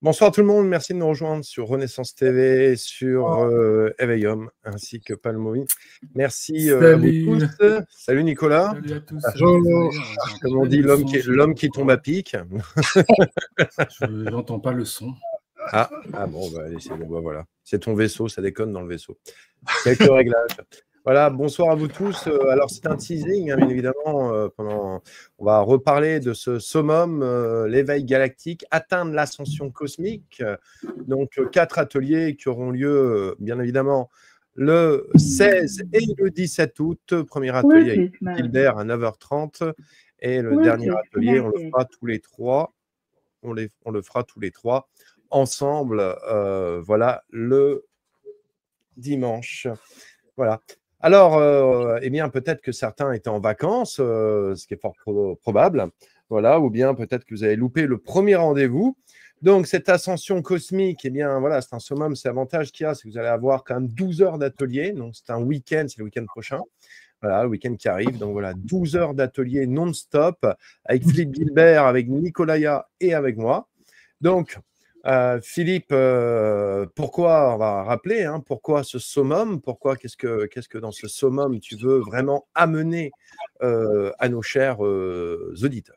Bonsoir tout le monde, merci de nous rejoindre sur Renaissance TV, sur Éveillum, ainsi que Palmoï. Merci à vous tous. Salut Nicolas. Salut à tous. Comme on dit, l'homme qui tombe à pic. Je n'entends pas le son. Ah bon, bah, allez, voilà. C'est ton vaisseau, ça déconne dans le vaisseau. Quelques réglages. Voilà, bonsoir à vous tous. Alors, c'est un teasing, hein, bien évidemment. On va reparler de ce summum, l'éveil galactique, atteindre l'ascension cosmique. Donc, 4 ateliers qui auront lieu, bien évidemment, le 16 et le 17 août. Premier atelier avec Gilbert à 9h30. Et le dernier atelier, on le fera tous les trois. On le fera tous les trois ensemble. Voilà, le dimanche. Voilà. Alors, eh bien, peut-être que certains étaient en vacances, ce qui est fort probable, voilà, ou bien peut-être que vous avez loupé le premier rendez-vous. Donc, cette ascension cosmique, eh bien, voilà, c'est un summum, c'est l'avantage qu'il y a, c'est que vous allez avoir quand même 12 heures d'atelier, donc c'est un week-end, c'est le week-end prochain, voilà, le week-end qui arrive, donc voilà, 12 heures d'atelier non-stop, avec Philippe Gilbert, avec Nicolaya et avec moi. Donc, Philippe, pourquoi, on va rappeler, hein, pourquoi ce summum, qu'est-ce que dans ce summum tu veux vraiment amener à nos chers auditeurs?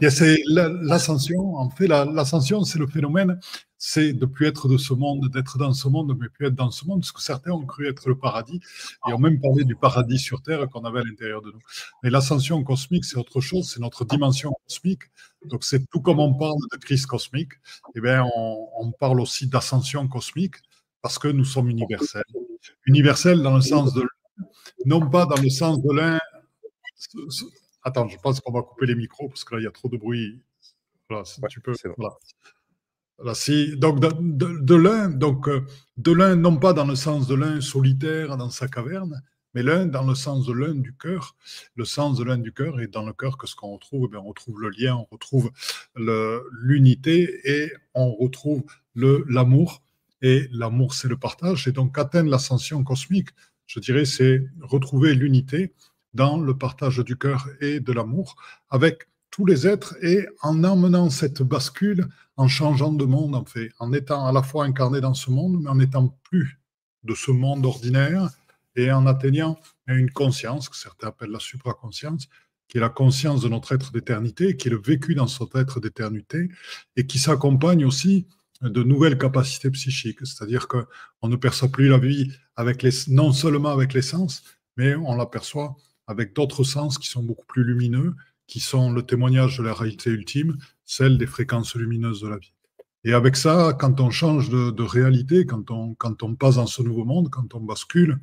C'est l'ascension. En fait, l'ascension, c'est le phénomène, c'est de ne plus être de ce monde, d'être dans ce monde, mais plus être dans ce monde, parce que certains ont cru être le paradis, et ont même parlé du paradis sur Terre qu'on avait à l'intérieur de nous. Mais l'ascension cosmique, c'est autre chose, c'est notre dimension cosmique. Donc, c'est tout comme on parle de crise cosmique, eh bien, on parle aussi d'ascension cosmique, parce que nous sommes universels. Universels dans le sens de l'un, non pas dans le sens de l'un. Attends, je pense qu'on va couper les micros parce que là, il y a trop de bruit. Voilà, si tu peux. Voilà. Voilà, donc, de l'un, non pas dans le sens de l'un solitaire dans sa caverne, mais l'un dans le sens de l'un du cœur. Le sens de l'un du cœur, et dans le cœur, qu'est-ce qu'on retrouve? On retrouve le lien, on retrouve l'unité et on retrouve l'amour. Et l'amour, c'est le partage. Et donc, atteindre l'ascension cosmique, je dirais, c'est retrouver l'unité dans le partage du cœur et de l'amour avec tous les êtres, et en emmenant cette bascule, en changeant de monde, en fait, en étant à la fois incarné dans ce monde, mais en n'étant plus de ce monde ordinaire, et en atteignant une conscience, que certains appellent la supraconscience, qui est la conscience de notre être d'éternité, qui est le vécu dans son être d'éternité, et qui s'accompagne aussi de nouvelles capacités psychiques. C'est-à-dire qu'on ne perçoit plus la vie non seulement avec les sens, mais on l'aperçoit avec d'autres sens qui sont beaucoup plus lumineux, qui sont le témoignage de la réalité ultime, celle des fréquences lumineuses de la vie. Et avec ça, quand on change de réalité, quand on passe dans ce nouveau monde, quand on bascule,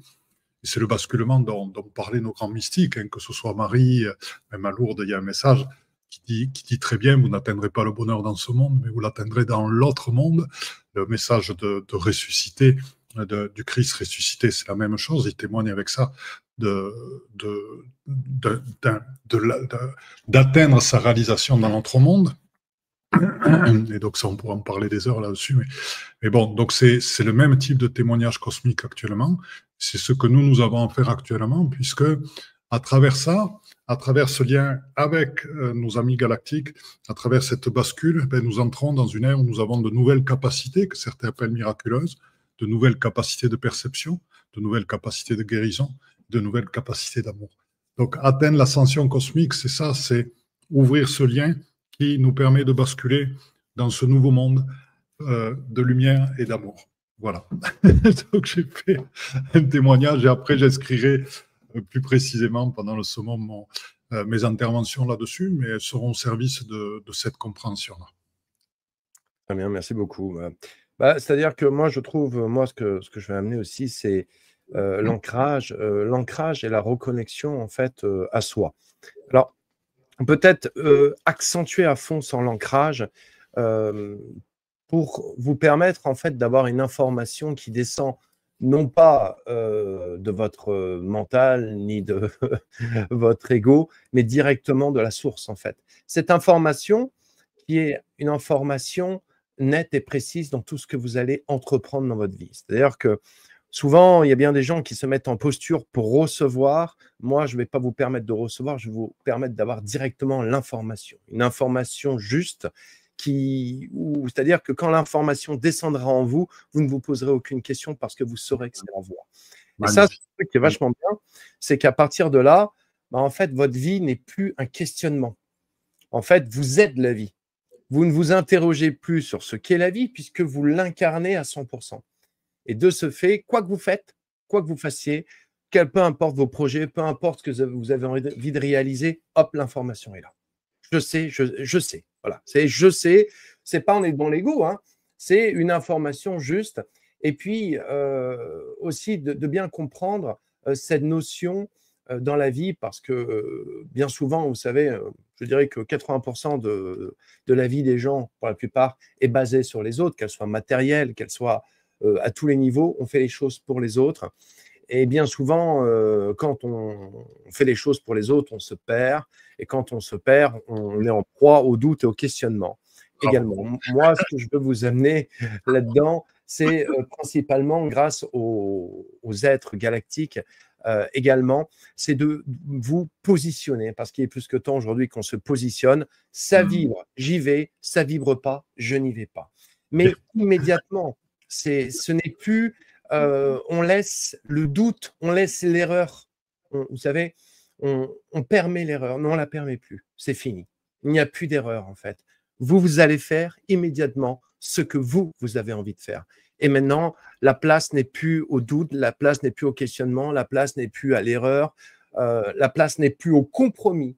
et c'est le basculement dont parlaient nos grands mystiques, hein, que ce soit Marie, même à Lourdes, il y a un message qui dit très bien, vous n'atteindrez pas le bonheur dans ce monde, mais vous l'atteindrez dans l'autre monde. Le message de ressusciter, du Christ ressuscité, c'est la même chose, il témoigne avec ça d'atteindre sa réalisation dans notre monde. Et donc ça, on pourra en parler des heures là-dessus. Mais bon, donc c'est le même type de témoignage cosmique actuellement. C'est ce que nous avons à faire actuellement, puisque à travers ça, à travers ce lien avec nos amis galactiques, à travers cette bascule, nous entrons dans une ère où nous avons de nouvelles capacités, que certains appellent miraculeuses, de nouvelles capacités de perception, de nouvelles capacités de guérison, de nouvelles capacités d'amour. Donc, atteindre l'ascension cosmique, c'est ça, c'est ouvrir ce lien qui nous permet de basculer dans ce nouveau monde de lumière et d'amour. Voilà. Donc, j'ai fait un témoignage et après, j'inscrirai plus précisément pendant le summum mes interventions là-dessus, mais elles seront au service de cette compréhension-là. Très bien, merci beaucoup. C'est-à-dire que moi, je trouve, ce que je vais amener aussi, c'est l'ancrage et la reconnexion en fait à soi. Alors, peut-être accentuer à fond sur l'ancrage pour vous permettre en fait d'avoir une information qui descend non pas de votre mental ni de votre ego, mais directement de la source en fait. Cette information qui est une information nette et précise dans tout ce que vous allez entreprendre dans votre vie. C'est-à-dire que souvent, il y a bien des gens qui se mettent en posture pour recevoir. Moi, je ne vais pas vous permettre de recevoir, je vais vous permettre d'avoir directement l'information. Une information juste c'est-à-dire que quand l'information descendra en vous, vous ne vous poserez aucune question parce que vous saurez que c'est la voie. Et ça, c'est un truc qui est vachement bien, c'est qu'à partir de là, bah, en fait, votre vie n'est plus un questionnement. En fait, vous êtes la vie. Vous ne vous interrogez plus sur ce qu'est la vie puisque vous l'incarnez à 100%. Et de ce fait, quoi que vous faites, quoi que vous fassiez, peu importe vos projets, peu importe ce que vous avez envie de réaliser, hop, l'information est là. Je sais, je sais. Voilà, c'est je sais. C'est pas on est dans l'ego, hein. C'est une information juste. Et puis aussi de bien comprendre cette notion dans la vie, parce que bien souvent, vous savez, je dirais que 80% de la vie des gens, pour la plupart, est basée sur les autres, qu'elle soit matérielle, qu'elle soit à tous les niveaux. On fait les choses pour les autres. Et bien souvent, quand on fait les choses pour les autres, on se perd. Et quand on se perd, on est en proie au doute et au questionnement. Également, moi, ce que je veux vous amener là-dedans, c'est principalement grâce aux êtres galactiques également, c'est de vous positionner, parce qu'il est plus que temps aujourd'hui qu'on se positionne. Ça vibre, j'y vais. Ça vibre pas, je n'y vais pas. Mais immédiatement, ce n'est plus... on laisse le doute, on laisse l'erreur. Vous savez, on permet l'erreur. Non, on ne la permet plus. C'est fini. Il n'y a plus d'erreur, en fait. Vous allez faire immédiatement ce que vous avez envie de faire. Et maintenant, la place n'est plus au doute, la place n'est plus au questionnement, la place n'est plus à l'erreur, la place n'est plus au compromis.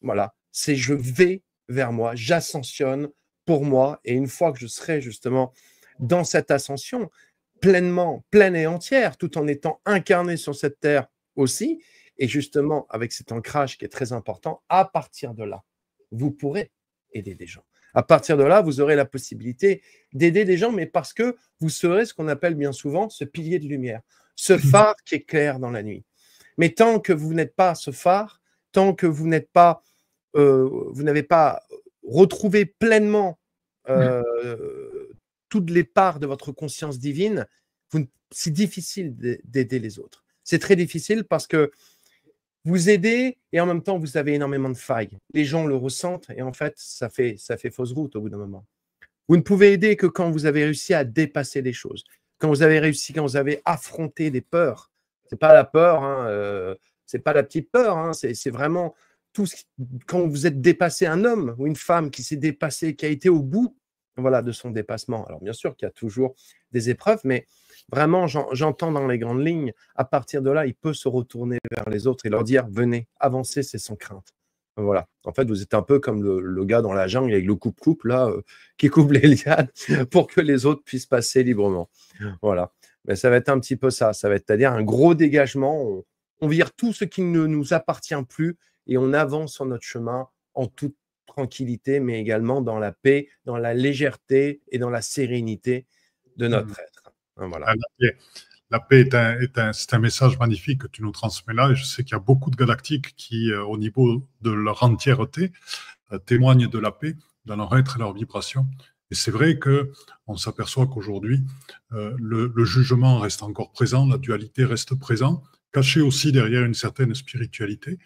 Voilà, c'est je vais vers moi, j'ascensionne pour moi. Et une fois que je serai justement dans cette ascension, pleinement, pleine et entière, tout en étant incarné sur cette terre aussi, et justement avec cet ancrage qui est très important, à partir de là, vous pourrez aider des gens. À partir de là, vous aurez la possibilité d'aider des gens, mais parce que vous serez ce qu'on appelle bien souvent ce pilier de lumière, ce phare qui éclaire dans la nuit. Mais tant que vous n'êtes pas ce phare, tant que vous n'êtes pas, vous n'avez pas retrouvé pleinement toutes les parts de votre conscience divine, c'est difficile d'aider les autres. C'est très difficile parce que vous aidez et en même temps, vous avez énormément de failles. Les gens le ressentent et en fait, ça fait fausse route au bout d'un moment. Vous ne pouvez aider que quand vous avez réussi à dépasser des choses, quand vous avez réussi, quand vous avez affronté des peurs. C'est pas la peur, hein, c'est pas la petite peur, hein, c'est vraiment tout quand vous êtes dépassé, un homme ou une femme qui s'est dépassé, qui a été au bout, voilà, de son dépassement. Alors bien sûr qu'il y a toujours des épreuves, mais vraiment, j'entends dans les grandes lignes, à partir de là, il peut se retourner vers les autres et leur dire, venez, avancez, c'est sans crainte. Voilà. En fait, vous êtes un peu comme le gars dans la jungle avec le coupe-coupe, là, qui coupe les lianes pour que les autres puissent passer librement. Voilà. Mais ça va être un petit peu ça. Ça va être, c'est-à-dire un gros dégagement. On vire tout ce qui ne nous appartient plus et on avance sur notre chemin en toute tranquillité, mais également dans la paix, dans la légèreté et dans la sérénité de notre être. Voilà. La paix c'est un message magnifique que tu nous transmets là. Et je sais qu'il y a beaucoup de galactiques qui, au niveau de leur entièreté, témoignent de la paix dans leur être et leur vibration. Et c'est vrai qu'on s'aperçoit qu'aujourd'hui, le jugement reste encore présent, la dualité reste présente, caché aussi derrière une certaine spiritualité.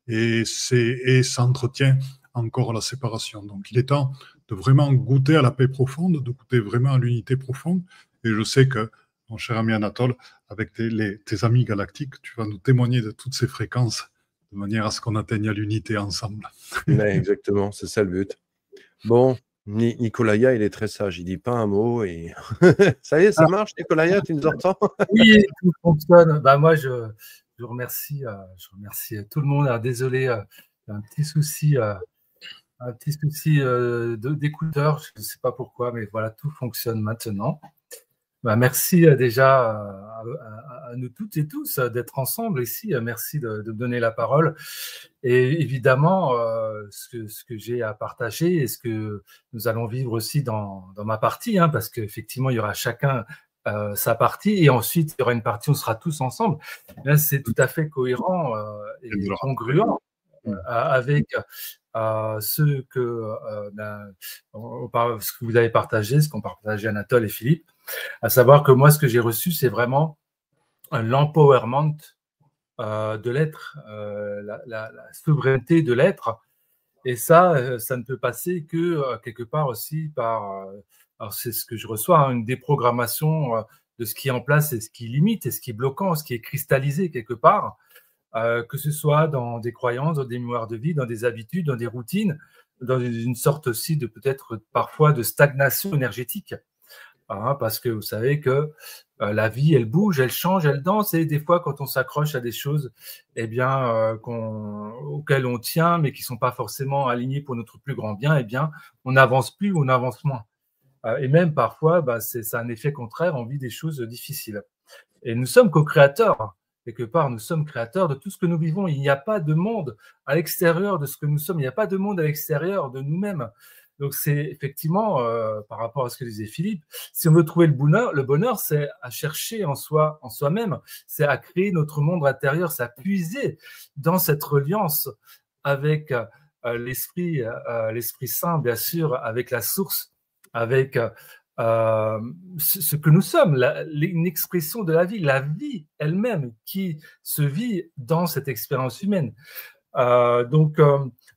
Et ça entretient encore la séparation. Donc il est temps de vraiment goûter à la paix profonde, de goûter vraiment à l'unité profonde. Et je sais que, mon cher ami Anatole, avec tes amis galactiques, tu vas nous témoigner de toutes ces fréquences de manière à ce qu'on atteigne l'unité ensemble. Mais exactement, c'est ça le but. Bon, Nicolaya, il est très sage, il dit pas un mot et ça y est, ça marche, Nicolaya, tu nous entends? Oui, tout fonctionne. Bah, moi, je remercie tout le monde. Alors, désolé, un petit souci d'écouteur, je ne sais pas pourquoi, mais voilà, tout fonctionne maintenant. Bah, merci déjà à nous toutes et tous d'être ensemble ici. Merci de me donner la parole. Et évidemment, ce que j'ai à partager et ce que nous allons vivre aussi dans ma partie, hein, parce qu'effectivement, il y aura chacun sa partie et ensuite, il y aura une partie où on sera tous ensemble. Là, c'est tout à fait cohérent et congruent avec ce que vous avez partagé, ce qu'ont partagé Anatole et Philippe. À savoir que moi, ce que j'ai reçu, c'est vraiment l'empowerment de l'être, la souveraineté de l'être. Et ça, ça ne peut passer que quelque part aussi par, alors c'est ce que je reçois, hein, une déprogrammation de ce qui est en place et ce qui limite et ce qui est bloquant, ce qui est cristallisé quelque part, que ce soit dans des croyances, dans des mémoires de vie, dans des habitudes, dans des routines, dans une sorte aussi de peut-être parfois de stagnation énergétique. Hein, parce que vous savez que la vie, elle bouge, elle change, elle danse, et des fois, quand on s'accroche à des choses eh bien, auxquelles on tient, mais qui ne sont pas forcément alignées pour notre plus grand bien, eh bien, on n'avance plus ou on avance moins. Et même parfois, bah, ça a un effet contraire, on vit des choses difficiles. Et nous sommes co-créateurs. Quelque part, nous sommes créateurs de tout ce que nous vivons. Il n'y a pas de monde à l'extérieur de ce que nous sommes. Il n'y a pas de monde à l'extérieur de nous-mêmes. Donc, c'est effectivement, par rapport à ce que disait Philippe, si on veut trouver le bonheur, c'est à chercher en soi, en soi-même. C'est à créer notre monde intérieur, c'est à puiser dans cette reliance avec l'Esprit Saint, bien sûr, avec la source, avec ce que nous sommes, une expression de la vie elle-même qui se vit dans cette expérience humaine. Donc,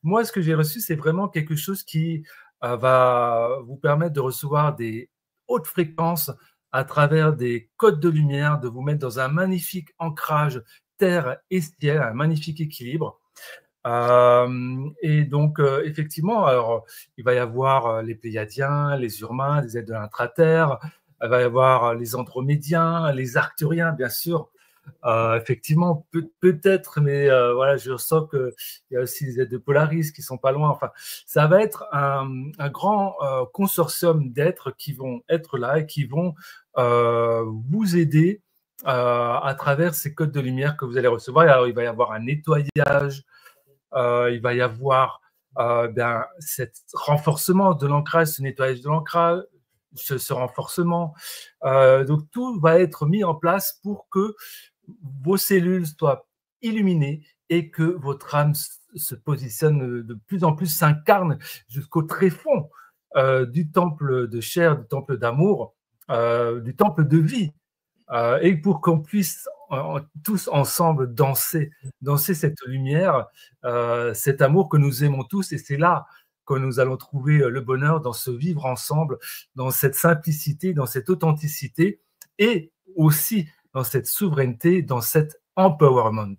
moi, ce que j'ai reçu, c'est vraiment quelque chose qui va vous permettre de recevoir des hautes fréquences à travers des codes de lumière, de vous mettre dans un magnifique ancrage terre et ciel, un magnifique équilibre. Et donc, effectivement, alors, il va y avoir les Pléiadiens, les Urmains, les êtres de l'intraterre, il va y avoir les Andromédiens, les Arcturiens, bien sûr. Effectivement, peut-être, mais voilà, je sens qu'il y a aussi les êtres de Polaris qui sont pas loin. Enfin, ça va être un grand consortium d'êtres qui vont être là et qui vont vous aider à travers ces codes de lumière que vous allez recevoir. Et alors, il va y avoir un nettoyage, il va y avoir ce renforcement de l'ancrage, ce nettoyage de l'ancrage, ce renforcement. Donc, tout va être mis en place pour que vos cellules soient illuminées et que votre âme se positionne de plus en plus, s'incarne jusqu'au tréfonds du temple de chair, du temple d'amour, du temple de vie. Et pour qu'on puisse tous ensemble danser cette lumière, cet amour que nous aimons tous. Et c'est là que nous allons trouver le bonheur, dans ce vivre ensemble, dans cette simplicité, dans cette authenticité et aussi dans cette souveraineté, dans cet empowerment.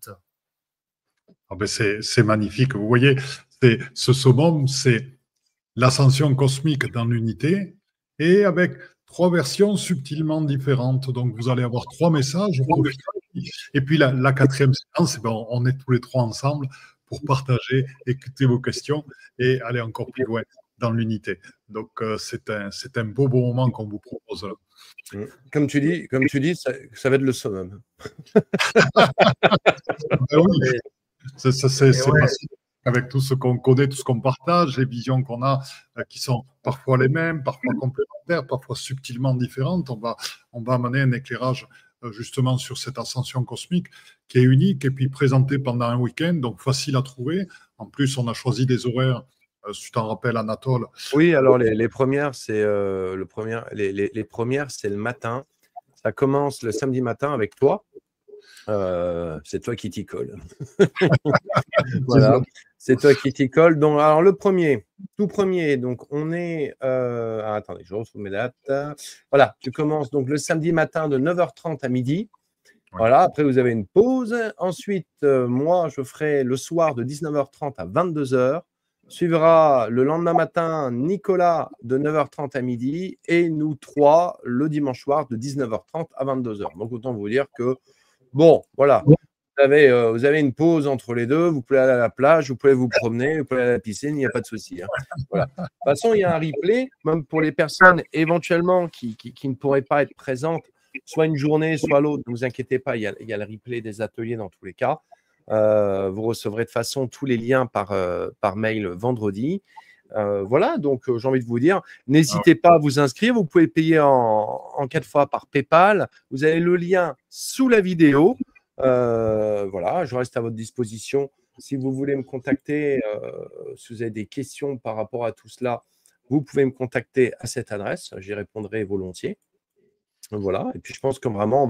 Ah ben c'est magnifique. Vous voyez, ce summum, c'est l'ascension cosmique dans l'unité et avec 3 versions subtilement différentes. Donc, vous allez avoir 3 messages. Et puis, la 4e séance, ben, on est tous les 3 ensemble pour partager, écouter vos questions et aller encore plus loin dans l'unité. Donc, c'est un beau moment qu'on vous propose là. Comme tu dis, ça va être le summum. Ben oui, c'est possible. Avec tout ce qu'on connaît, tout ce qu'on partage, les visions qu'on a qui sont parfois les mêmes, parfois complémentaires, parfois subtilement différentes. On va amener un éclairage justement sur cette ascension cosmique qui est unique et puis présentée pendant un week-end, donc facile à trouver. En plus, on a choisi des horaires, si tu t'en rappelles, Anatole. Oui, alors les premières, c'est les premières, c'est le matin. Ça commence le samedi matin avec toi. C'est toi qui t'y colle. Voilà, c'est toi qui t'y colle. Donc, alors le tout premier, donc on est. Attendez, je retrouve mes dates. Voilà, tu commences donc le samedi matin de 9h30 à midi. Ouais. Voilà, après vous avez une pause. Ensuite, moi, je ferai le soir de 19h30 à 22h. Suivra le lendemain matin Nicolas de 9h30 à midi et nous 3 le dimanche soir de 19h30 à 22h. Donc, autant vous dire que bon, voilà, vous avez une pause entre les deux, vous pouvez aller à la plage, vous pouvez vous promener, vous pouvez aller à la piscine, il n'y a pas de souci. Hein. Voilà. De toute façon, il y a un replay, même pour les personnes éventuellement qui ne pourraient pas être présentes, soit une journée, soit l'autre, ne vous inquiétez pas, il y a le replay des ateliers dans tous les cas. Vous recevrez de façon tous les liens par mail vendredi. Voilà, donc j'ai envie de vous dire, n'hésitez pas à vous inscrire. Vous pouvez payer en 4 fois par PayPal. Vous avez le lien sous la vidéo. Voilà, je reste à votre disposition. Si vous voulez me contacter, si vous avez des questions par rapport à tout cela, vous pouvez me contacter à cette adresse. J'y répondrai volontiers. Voilà, et puis je pense que vraiment,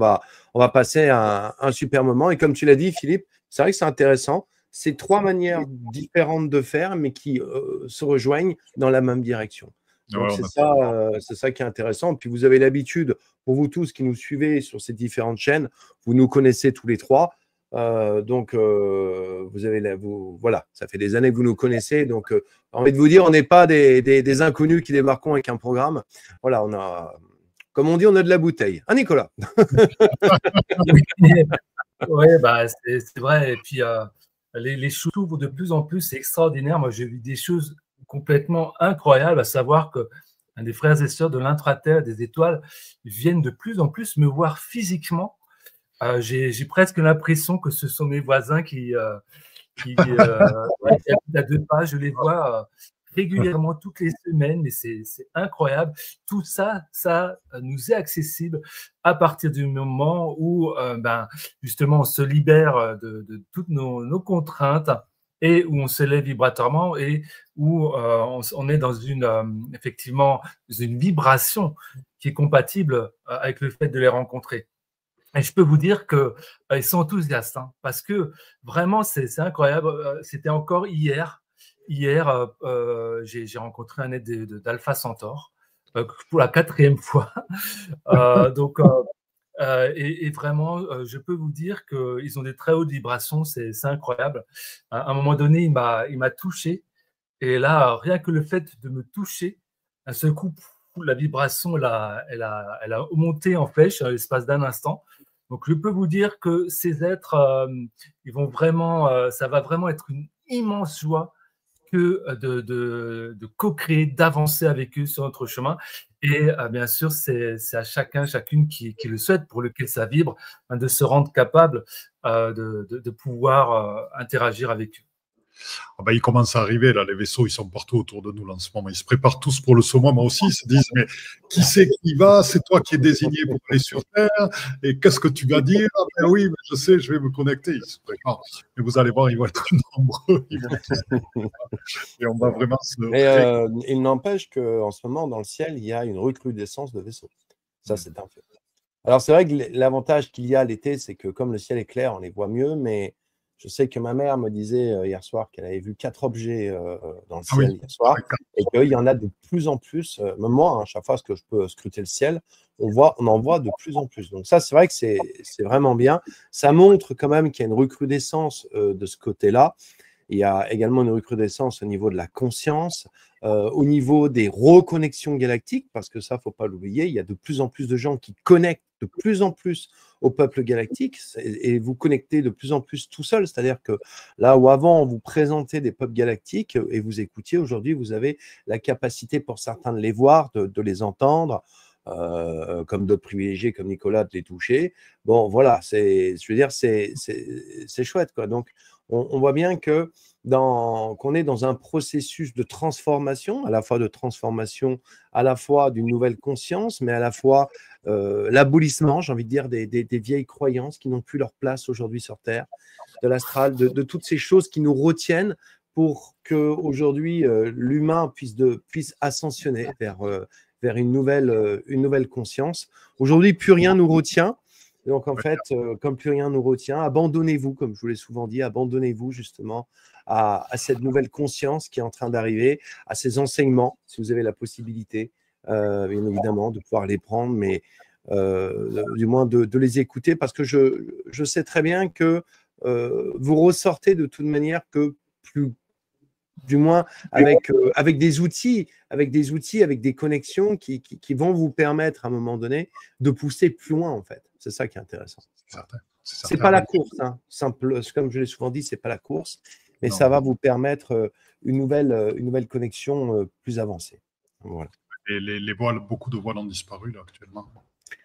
on va passer un super moment. Et comme tu l'as dit, Philippe, c'est vrai que c'est intéressant. c'est 3 manières différentes de faire, mais qui se rejoignent dans la même direction. Donc, c'est ça qui est intéressant. Puis, vous avez l'habitude, pour vous tous qui nous suivez sur ces différentes chaînes, vous nous connaissez tous les trois. Donc, voilà, ça fait des années que vous nous connaissez. Donc, j'ai envie de vous dire, on n'est pas des inconnus qui débarquons avec un programme. Voilà, on a, comme on dit, on a de la bouteille. Hein, Nicolas? Oui, bah, c'est vrai. Et puis, les choses s'ouvrent de plus en plus. C'est extraordinaire. Moi, j'ai vu des choses complètement incroyables, à savoir que des frères et sœurs de l'intra-terre, des étoiles, viennent de plus en plus me voir physiquement. J'ai presque l'impression que ce sont mes voisins qui habitent à 2 pas. Je les vois régulièrement toutes les semaines, mais c'est incroyable. Tout ça, ça nous est accessible à partir du moment où justement on se libère de toutes nos contraintes et où on s'élève vibratoirement et où on est dans effectivement une vibration qui est compatible avec le fait de les rencontrer. Et je peux vous dire qu'ils sont enthousiastes, hein, parce que vraiment, c'est incroyable. C'était encore hier. Hier, j'ai rencontré un aide d'Alpha Centaure pour la 4e fois. Et vraiment, je peux vous dire qu'ils ont des très hautes vibrations. C'est incroyable. À un moment donné, il m'a touché. Et là, rien que le fait de me toucher, d'un seul coup, la vibration, elle a monté en flèche à l'espace d'un instant. Donc, je peux vous dire que ces êtres, ils vont vraiment, ça va vraiment être une immense joie que de co-créer, d'avancer avec eux sur notre chemin. Et bien sûr, c'est à chacune qui le souhaite, pour lequel ça vibre, de se rendre capable de pouvoir interagir avec eux. Ah ben, ils commencent à arriver, là, les vaisseaux, ils sont partout autour de nous là, en ce moment. Ils se préparent tous pour le saumon. Moi aussi, ils se disent, mais qui c'est qui va? C'est toi qui es désigné pour aller sur Terre. Et qu'est-ce que tu vas dire? Ah ben oui, mais je sais, je vais me connecter. Ils se préparent. Et vous allez voir, ils vont être nombreux. Ils vont tous... Et on va vraiment se... Mais il n'empêche qu'en ce moment, dans le ciel, il y a une recrudescence de vaisseaux. Ça, c'est un fait. Alors, c'est vrai que l'avantage qu'il y a l'été, c'est que comme le ciel est clair, on les voit mieux, mais je sais que ma mère me disait hier soir qu'elle avait vu 4 objets dans le ciel hier soir, et qu'il y en a de plus en plus. Même moi, hein, chaque fois que je peux scruter le ciel, on en voit de plus en plus. Donc ça, c'est vrai que c'est vraiment bien. Ça montre quand même qu'il y a une recrudescence de ce côté-là. Il y a également une recrudescence au niveau de la conscience, au niveau des reconnexions galactiques, parce que ça, il ne faut pas l'oublier, il y a de plus en plus de gens qui connectent de plus en plus au peuple galactique et vous connectez de plus en plus tout seul. C'est-à-dire que là où avant, on vous présentait des peuples galactiques et vous écoutiez, aujourd'hui, vous avez la capacité pour certains de les voir, de les entendre, comme d'autres privilégiés comme Nicolas, de les toucher. Bon, voilà, je veux dire, c'est chouette, quoi. Donc, on voit bien qu'on est dans un processus de transformation, à la fois de transformation, à la fois d'une nouvelle conscience, mais à la fois l'abolissement, j'ai envie de dire, des vieilles croyances qui n'ont plus leur place aujourd'hui sur Terre, de l'astral, de toutes ces choses qui nous retiennent pour qu'aujourd'hui l'humain puisse ascensionner vers une nouvelle conscience. Aujourd'hui, plus rien nous retient. Donc, en fait, comme plus rien nous retient, abandonnez-vous, comme je vous l'ai souvent dit, abandonnez-vous justement à cette nouvelle conscience qui est en train d'arriver, à ces enseignements, si vous avez la possibilité, bien évidemment, de pouvoir les prendre, mais du moins de les écouter, parce que je sais très bien que vous ressortez de toute manière que plus, du moins avec des outils, avec des connexions qui vont vous permettre à un moment donné de pousser plus loin, en fait. C'est ça qui est intéressant. C'est pas la course, hein. Simple, comme je l'ai souvent dit, c'est pas la course, mais ça va vous permettre une nouvelle connexion plus avancée. Voilà. Et les voiles, beaucoup de voiles ont disparu là actuellement.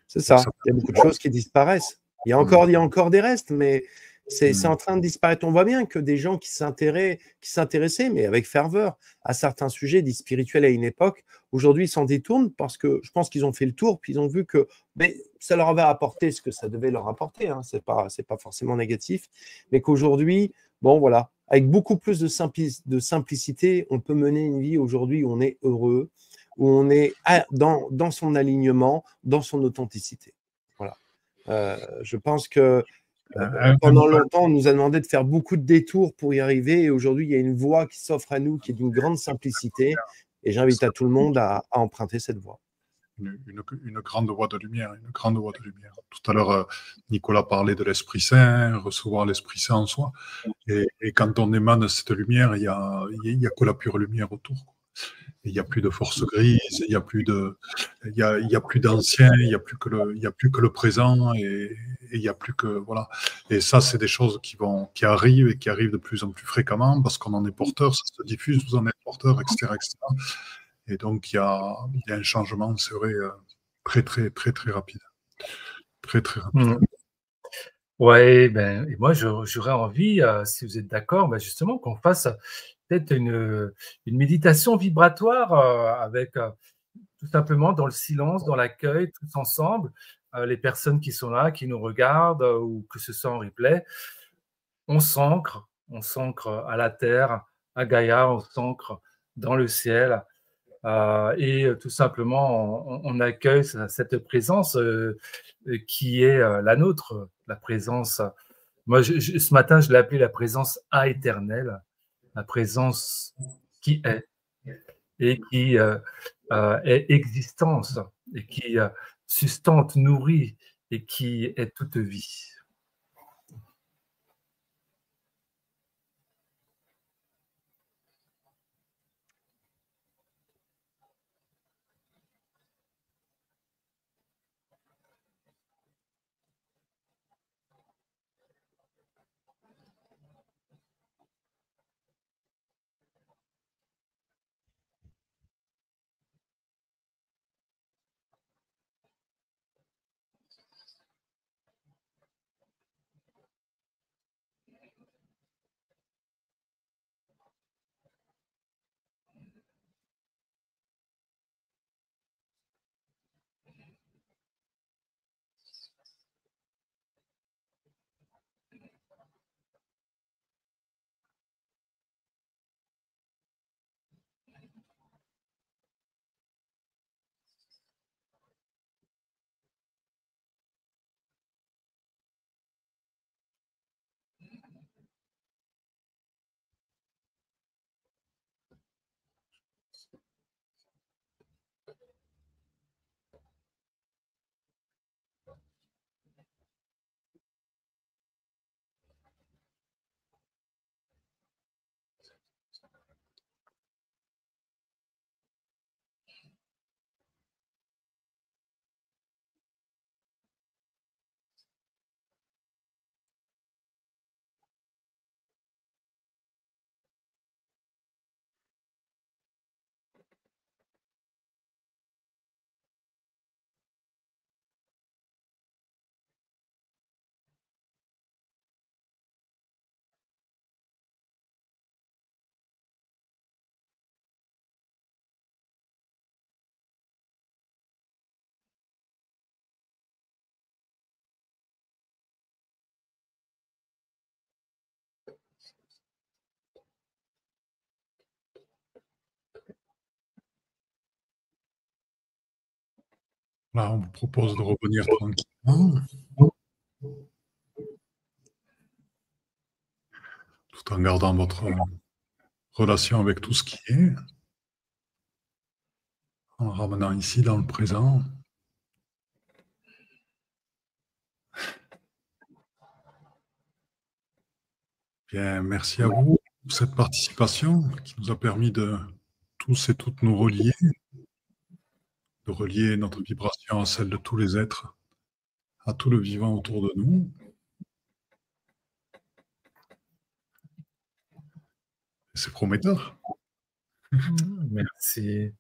C'est ça. Il y a beaucoup de choses qui disparaissent. Il y a encore des restes, mais c'est en train de disparaître. On voit bien que des gens qui s'intéressaient, mais avec ferveur, à certains sujets dits spirituels à une époque, aujourd'hui s'en détournent parce que je pense qu'ils ont fait le tour, puis ils ont vu que ça leur avait apporté ce que ça devait leur apporter. Hein. C'est pas forcément négatif, mais qu'aujourd'hui, bon voilà, avec beaucoup plus de simplicité, on peut mener une vie aujourd'hui où on est heureux, où on est dans son alignement, dans son authenticité. Voilà. Je pense que Pendant longtemps, on nous a demandé de faire beaucoup de détours pour y arriver. Et aujourd'hui, il y a une voie qui s'offre à nous qui est d'une grande simplicité. Et j'invite à tout le monde à emprunter cette voie. Une grande voie de lumière, une grande voie de lumière. Tout à l'heure, Nicolas parlait de l'Esprit Saint, recevoir l'Esprit Saint en soi. Et quand on émane cette lumière, il y a que la pure lumière autour. Il n'y a plus de force grise, il n'y a plus d'anciens, il n'y a plus que le présent et il n'y a plus que, voilà. Et ça, c'est des choses qui arrivent et qui arrivent de plus en plus fréquemment parce qu'on en est porteur, ça se diffuse, vous en êtes porteur, etc., etc. Et donc, il y a un changement, c'est vrai, très, très, très, très rapide. Très, très rapide. Ouais, et moi, j'aurais envie, si vous êtes d'accord, justement, qu'on fasse peut-être une méditation vibratoire avec tout simplement dans le silence, dans l'accueil, tous ensemble, les personnes qui sont là, qui nous regardent ou que ce soit en replay. On s'ancre à la terre, à Gaïa, on s'ancre dans le ciel. Et tout simplement, on accueille cette présence qui est la nôtre, la présence. Moi, ce matin, je l'ai appelée la présence éternelle, la présence qui est et qui est existence et qui sustente, nourrit et qui est toute vie. Là, on vous propose de revenir tranquillement, tout en gardant votre relation avec tout ce qui est, en ramenant ici dans le présent. Bien, merci à vous pour cette participation qui nous a permis de tous et toutes nous relier, de relier notre vibration à celle de tous les êtres, à tout le vivant autour de nous. C'est prometteur. Merci.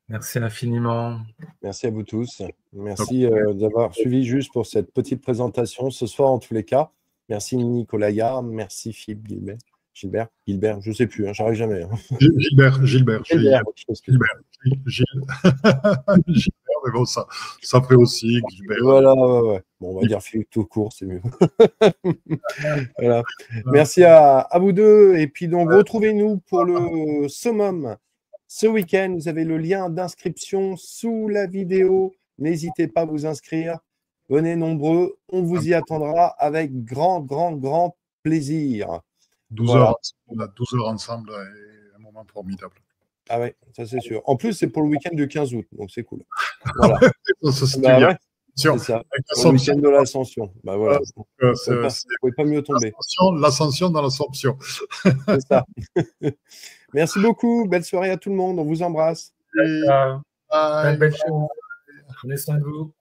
Merci infiniment. Merci à vous tous. Merci d'avoir suivi juste pour cette petite présentation ce soir en tous les cas. Merci Nicolas Yard, merci Philippe Gilbert, je ne sais plus, j'arrive jamais. Hein. Gilbert, Gilbert, mais bon, ça fait aussi Gilbert. Voilà, ouais. Bon, on va dire Philippe tout court, c'est mieux. Voilà. Merci à vous deux. Et puis donc, retrouvez-nous pour le summum ce week-end. Vous avez le lien d'inscription sous la vidéo. N'hésitez pas à vous inscrire. Venez nombreux, on vous y attendra avec grand plaisir. 12 Voilà. heures, 12 heures ensemble est un moment formidable. Ah ouais, ça c'est sûr. En plus, c'est pour le week-end du 15 août, donc c'est cool. Voilà. Ça, Bah ouais, c'est c'est ça. avec Pour le week-end de l'Ascension. Bah voilà. Vous c'est pouvez pas mieux tomber. l'ascension dans l'Assomption. C'est ça. Merci beaucoup. Belle soirée à tout le monde. On vous embrasse. Plein de Bye. belles choses. Prenez soin de vous.